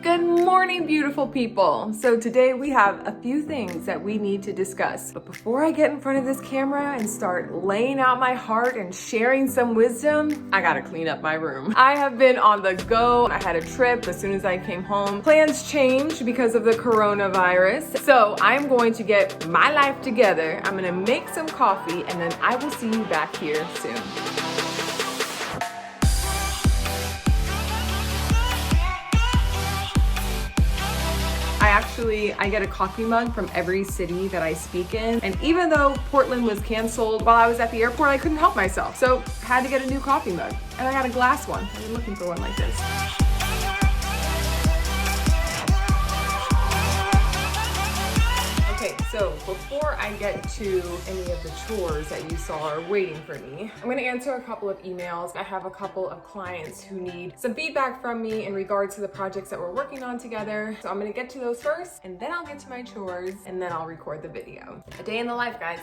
Good morning, beautiful people. So today we have a few things that we need to discuss. But before I get in front of this camera and start laying out my heart and sharing some wisdom, I gotta clean up my room. I have been on the go. I had a trip as soon as I came home. Plans changed because of the coronavirus. So I'm going to get my life together. I'm gonna make some coffee and then I will see you back here soon. I get a coffee mug from every city that I speak in. And even though Portland was canceled while I was at the airport, I couldn't help myself. So had to get a new coffee mug. And I got a glass one. I've been looking for one like this. Okay, so before I get to any of the chores that you saw are waiting for me, I'm gonna answer a couple of emails. I have a couple of clients who need some feedback from me in regards to the projects that we're working on together. So I'm gonna get to those first, and then I'll get to my chores, and then I'll record the video. A day in the life, guys.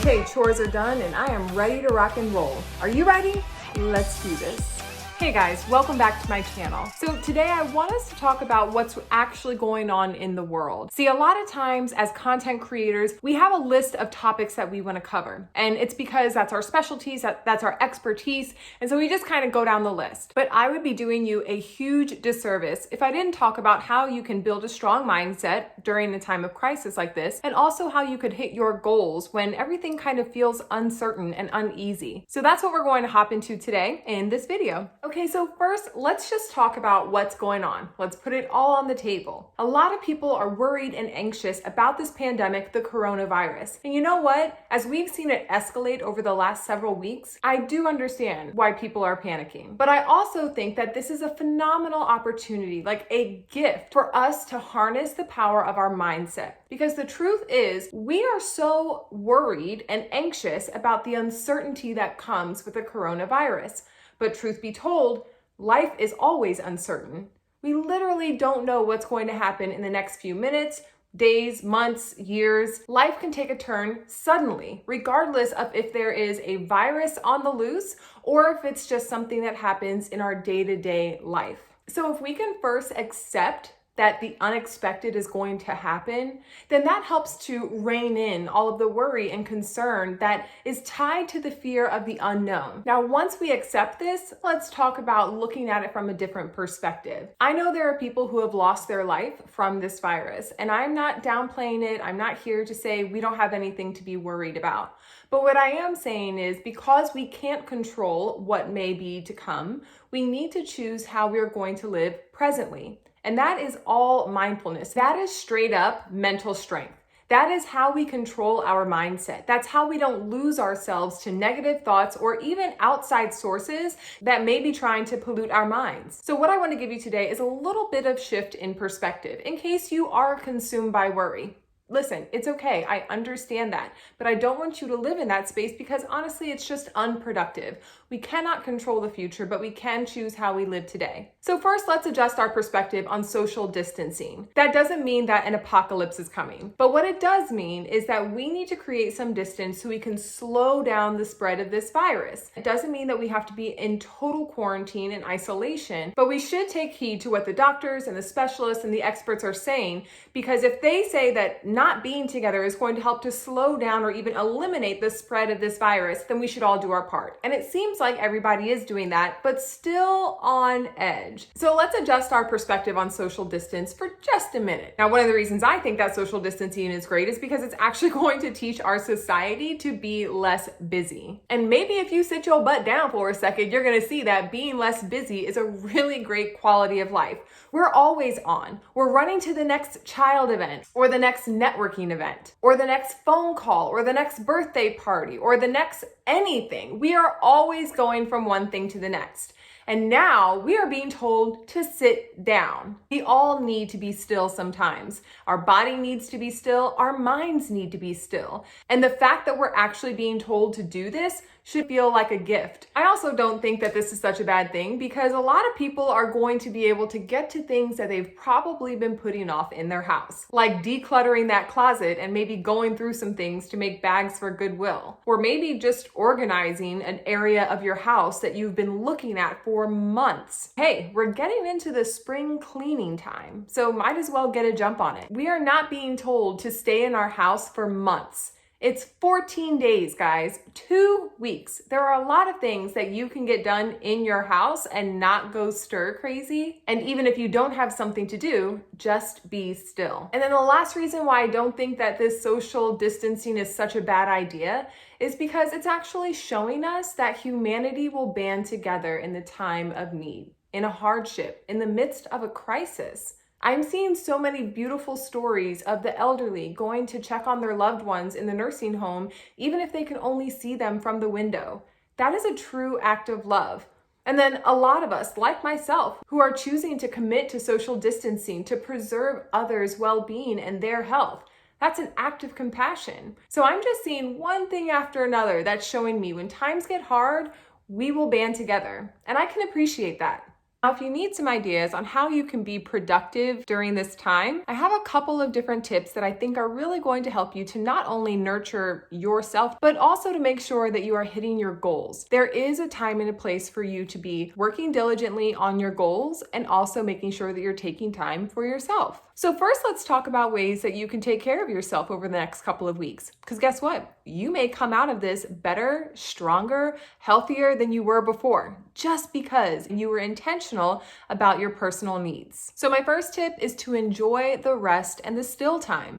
Okay, chores are done and I am ready to rock and roll. Are you ready? Let's do this. Hey guys, welcome back to my channel. So today I want us to talk about what's actually going on in the world. See, a lot of times as content creators, we have a list of topics that we want to cover. And it's because that's our specialties, that's our expertise. And so we just kind of go down the list. But I would be doing you a huge disservice if I didn't talk about how you can build a strong mindset during a time of crisis like this, and also how you could hit your goals when everything kind of feels uncertain and uneasy. So that's what we're going to hop into today in this video. Okay, so first, let's just talk about what's going on. Let's put it all on the table. A lot of people are worried and anxious about this pandemic, the coronavirus. And you know what? As we've seen it escalate over the last several weeks, I do understand why people are panicking. But I also think that this is a phenomenal opportunity, like a gift for us to harness the power of our mindset. Because the truth is, we are so worried and anxious about the uncertainty that comes with the coronavirus. But truth be told, life is always uncertain. We literally don't know what's going to happen in the next few minutes, days, months, years. Life can take a turn suddenly, regardless of if there is a virus on the loose or if it's just something that happens in our day-to-day life. So if we can first accept that the unexpected is going to happen, then that helps to rein in all of the worry and concern that is tied to the fear of the unknown. Now, once we accept this, let's talk about looking at it from a different perspective. I know there are people who have lost their life from this virus, and I'm not downplaying it. I'm not here to say we don't have anything to be worried about. But what I am saying is, because we can't control what may be to come, we need to choose how we're going to live presently. And that is all mindfulness. That is straight up mental strength. That is how we control our mindset. That's how we don't lose ourselves to negative thoughts or even outside sources that may be trying to pollute our minds. So what I want to give you today is a little bit of shift in perspective in case you are consumed by worry. Listen, it's okay. I understand that, but I don't want you to live in that space because honestly, it's just unproductive. We cannot control the future, but we can choose how we live today. So first, let's adjust our perspective on social distancing. That doesn't mean that an apocalypse is coming, but what it does mean is that we need to create some distance so we can slow down the spread of this virus. It doesn't mean that we have to be in total quarantine and isolation, but we should take heed to what the doctors and the specialists and the experts are saying, because if they say that not being together is going to help to slow down or even eliminate the spread of this virus, then we should all do our part. And it seems like everybody is doing that, but still on edge. So let's adjust our perspective on social distance for just a minute. Now, one of the reasons I think that social distancing is great is because it's actually going to teach our society to be less busy. And maybe if you sit your butt down for a second, you're going to see that being less busy is a really great quality of life. We're always on. We're running to the next child event or the next networking event, or the next phone call, or the next birthday party, or the next anything. We are always going from one thing to the next. And now we are being told to sit down. We all need to be still sometimes. Our body needs to be still. Our minds need to be still. And the fact that we're actually being told to do this should feel like a gift. I also don't think that this is such a bad thing because a lot of people are going to be able to get to things that they've probably been putting off in their house, like decluttering that closet and maybe going through some things to make bags for Goodwill, or maybe just organizing an area of your house that you've been looking at for months. Hey, we're getting into the spring cleaning time, so might as well get a jump on it. We are not being told to stay in our house for months. It's 14 days, guys, 2 weeks. There are a lot of things that you can get done in your house and not go stir crazy. And even if you don't have something to do, just be still. And then the last reason why I don't think that this social distancing is such a bad idea is because it's actually showing us that humanity will band together in the time of need, in a hardship, in the midst of a crisis. I'm seeing so many beautiful stories of the elderly going to check on their loved ones in the nursing home, even if they can only see them from the window. That is a true act of love. And then a lot of us, like myself, who are choosing to commit to social distancing to preserve others' well-being and their health. That's an act of compassion. So I'm just seeing one thing after another that's showing me when times get hard, we will band together. And I can appreciate that. Now, if you need some ideas on how you can be productive during this time, I have a couple of different tips that I think are really going to help you to not only nurture yourself, but also to make sure that you are hitting your goals. There is a time and a place for you to be working diligently on your goals and also making sure that you're taking time for yourself. So first, let's talk about ways that you can take care of yourself over the next couple of weeks. Because guess what? You may come out of this better, stronger, healthier than you were before, just because you were intentional about your personal needs. So my first tip is to enjoy the rest and the still time.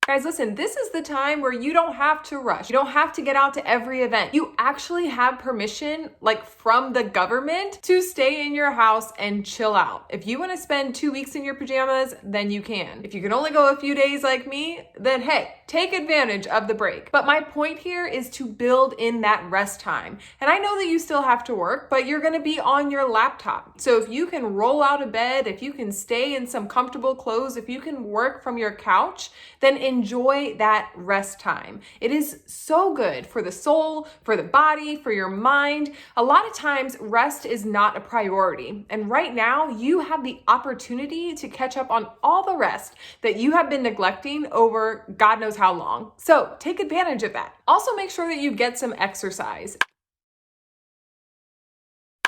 Guys, listen, this is the time where you don't have to rush. You don't have to get out to every event. You actually have permission, like from the government, to stay in your house and chill out. If you want to spend 2 weeks in your pajamas, then you can. If you can only go a few days like me, then hey, take advantage of the break. But my point here is to build in that rest time. And I know that you still have to work, but you're going to be on your laptop. So if you can roll out of bed, if you can stay in some comfortable clothes, if you can work from your couch, then enjoy that rest time. It is so good for the soul, for the body, for your mind. A lot of times rest is not a priority. And right now you have the opportunity to catch up on all the rest that you have been neglecting over God knows how long. So take advantage of that. Also make sure that you get some exercise.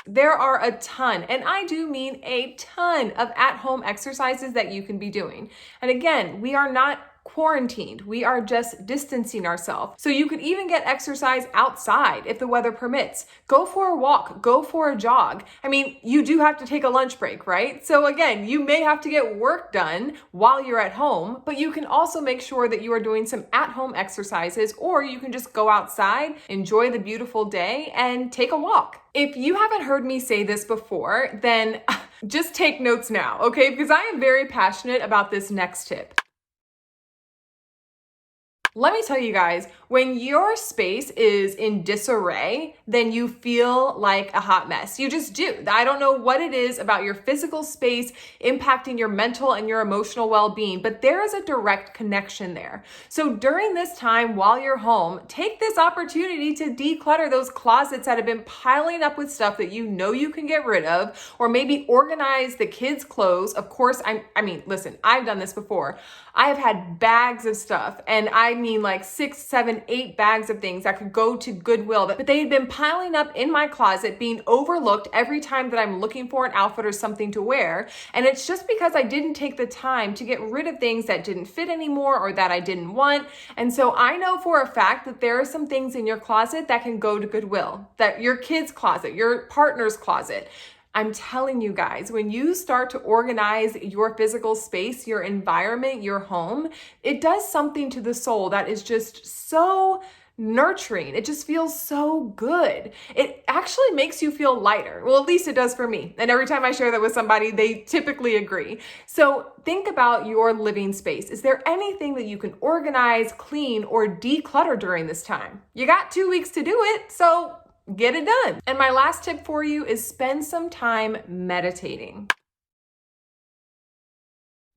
There are a ton, and I do mean a ton of at-home exercises that you can be doing. And again, we are not quarantined. We are just distancing ourselves. So you could even get exercise outside if the weather permits. Go for a walk, go for a jog. I mean, you do have to take a lunch break, right? So again, you may have to get work done while you're at home, but you can also make sure that you are doing some at-home exercises, or you can just go outside, enjoy the beautiful day, and take a walk. If you haven't heard me say this before, then just take notes now, okay? Because I am very passionate about this next tip. Let me tell you guys, when your space is in disarray, then you feel like a hot mess. You just do. I don't know what it is about your physical space impacting your mental and your emotional well-being, but there is a direct connection there. So during this time while you're home, take this opportunity to declutter those closets that have been piling up with stuff that you know you can get rid of, or maybe organize the kids' clothes. Of course, I mean, listen, I've done this before. I have had bags of stuff, and I mean like 6, 7, 8 bags of things that could go to Goodwill, but they had been piling up in my closet, being overlooked every time that I'm looking for an outfit or something to wear. And it's just because I didn't take the time to get rid of things that didn't fit anymore or that I didn't want. And so I know for a fact that there are some things in your closet that can go to Goodwill, that your kid's closet, your partner's closet. I'm telling you guys, when you start to organize your physical space, your environment, your home, it does something to the soul that is just so nurturing. It just feels so good. It actually makes you feel lighter. Well, at least it does for me. And every time I share that with somebody, they typically agree. So think about your living space. Is there anything that you can organize, clean, or declutter during this time? You got 2 weeks to do it, so get it done. And my last tip for you is spend some time meditating.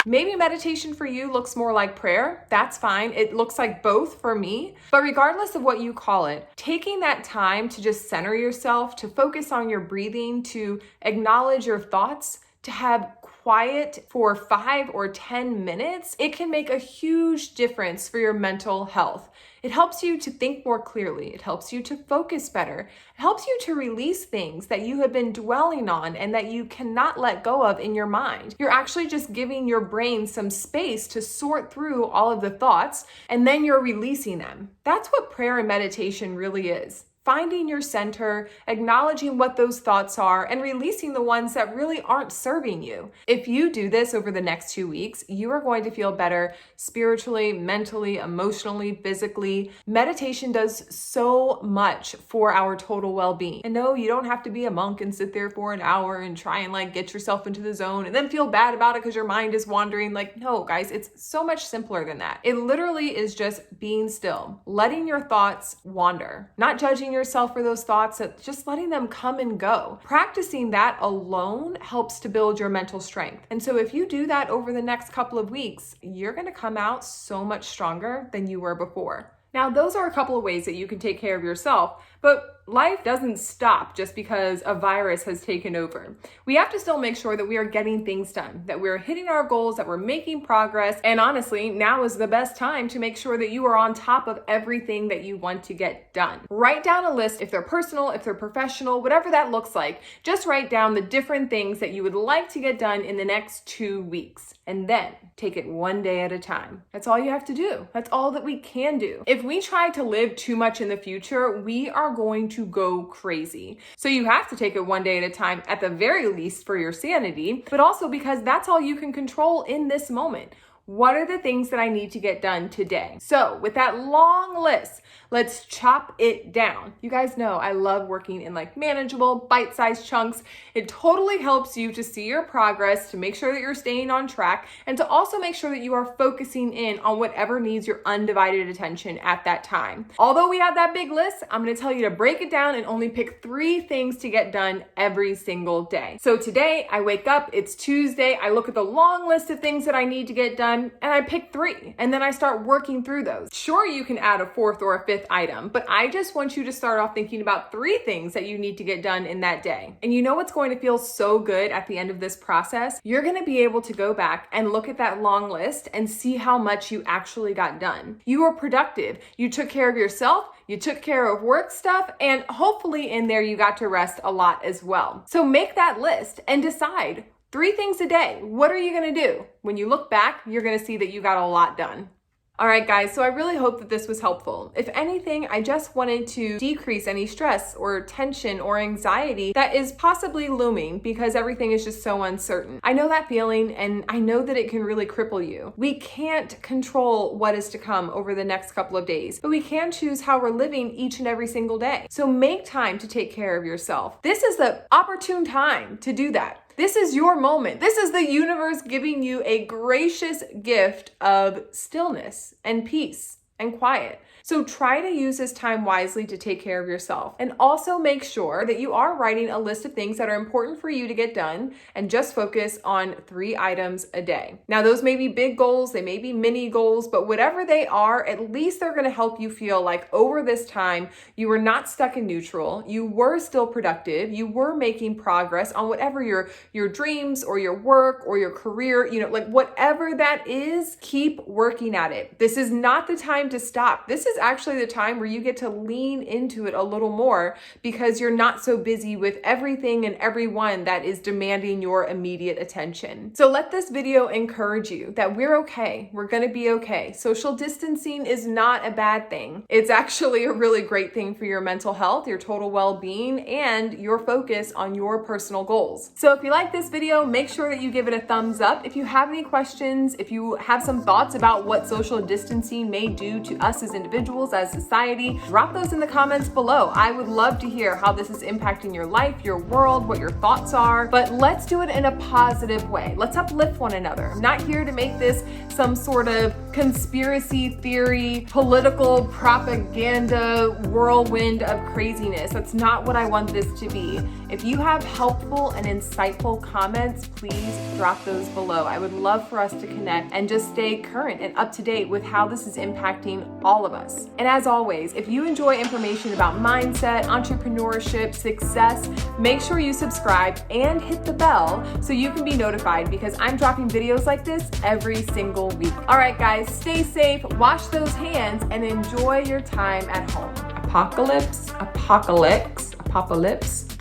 Maybe meditation for you looks more like prayer. That's fine. It looks like both for me. But regardless of what you call it, taking that time to just center yourself, to focus on your breathing, to acknowledge your thoughts, to have quiet for 5 or 10 minutes, it can make a huge difference for your mental health. It helps you to think more clearly. It helps you to focus better. It helps you to release things that you have been dwelling on and that you cannot let go of in your mind. You're actually just giving your brain some space to sort through all of the thoughts, and then you're releasing them. That's what prayer and meditation really is. Finding your center, acknowledging what those thoughts are, and releasing the ones that really aren't serving you. If you do this over the next 2 weeks, you are going to feel better spiritually, mentally, emotionally, physically. Meditation does so much for our total well-being. And no, you don't have to be a monk and sit there for an hour and try and get yourself into the zone and then feel bad about it because your mind is wandering. No, guys, it's so much simpler than that. It literally is just being still, letting your thoughts wander, not judging yourself for those thoughts, just letting them come and go. Practicing that alone helps to build your mental strength. And so if you do that over the next couple of weeks, you're going to come out so much stronger than you were before. Now, those are a couple of ways that you can take care of yourself, but life doesn't stop just because a virus has taken over. We have to still make sure that we are getting things done, that we're hitting our goals, that we're making progress. And honestly, now is the best time to make sure that you are on top of everything that you want to get done. Write down a list, if they're personal, if they're professional, whatever that looks like. Just write down the different things that you would like to get done in the next 2 weeks. And then take it one day at a time. That's all you have to do. That's all that we can do. If we try to live too much in the future, we are going to go crazy. So you have to take it one day at a time, at the very least for your sanity, but also because that's all you can control in this moment. What are the things that I need to get done today? So with that long list, let's chop it down. You guys know I love working in manageable, bite-sized chunks. It totally helps you to see your progress, to make sure that you're staying on track, and to also make sure that you are focusing in on whatever needs your undivided attention at that time. Although we have that big list, I'm going to tell you to break it down and only pick 3 things to get done every single day. So today I wake up, it's Tuesday, I look at the long list of things that I need to get done, and I pick 3, and then I start working through those. Sure, you can add a 4th or a 5th item, but I just want you to start off thinking about 3 things that you need to get done in that day. And you know what's going to feel so good at the end of this process? You're going to be able to go back and look at that long list and see how much you actually got done. You were productive. You took care of yourself. You took care of work stuff, and hopefully in there you got to rest a lot as well. So make that list and decide 3 things a day. What are you going to do? When you look back, you're going to see that you got a lot done. All right, guys, so I really hope that this was helpful. If anything, I just wanted to decrease any stress or tension or anxiety that is possibly looming because everything is just so uncertain. I know that feeling, and I know that it can really cripple you. We can't control what is to come over the next couple of days, but we can choose how we're living each and every single day. So make time to take care of yourself. This is the opportune time to do that. This is your moment. This is the universe giving you a gracious gift of stillness and peace and quiet. So try to use this time wisely to take care of yourself. And also make sure that you are writing a list of things that are important for you to get done, and just focus on 3 items a day. Now, those may be big goals, they may be mini goals, but whatever they are, at least they're gonna help you feel like over this time, you were not stuck in neutral, you were still productive, you were making progress on whatever your dreams or your work or your career, whatever that is, keep working at it. This is not the time to stop. This is actually the time where you get to lean into it a little more because you're not so busy with everything and everyone that is demanding your immediate attention. So let this video encourage you that we're okay. We're going to be okay. Social distancing is not a bad thing. It's actually a really great thing for your mental health, your total well-being, and your focus on your personal goals. So if you like this video, make sure that you give it a thumbs up. If you have any questions, if you have some thoughts about what social distancing may do to us as individuals, individuals, as society? Drop those in the comments below. I would love to hear how this is impacting your life, your world, what your thoughts are, but let's do it in a positive way. Let's uplift one another. I'm not here to make this some sort of conspiracy theory, political propaganda whirlwind of craziness. That's not what I want this to be. If you have helpful and insightful comments, please drop those below. I would love for us to connect and just stay current and up to date with how this is impacting all of us. And as always, if you enjoy information about mindset, entrepreneurship, success, make sure you subscribe and hit the bell so you can be notified, because I'm dropping videos like this every single week. All right, guys, stay safe, wash those hands, and enjoy your time at home. Apocalypse.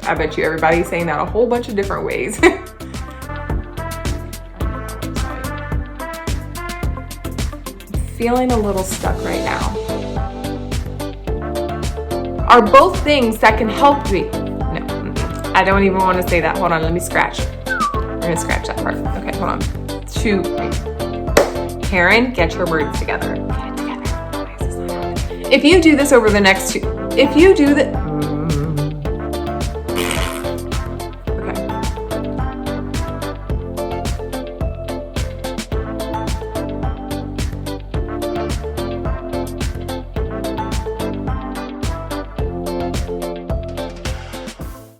I bet you everybody's saying that a whole bunch of different ways. Feeling a little stuck right now. Are both things that can help me. No, I don't even want to say that. Hold on, let me scratch. We're gonna scratch that part. Okay, hold on. Karen, get your words together. Get it together. If you do this over the next two, if you do that.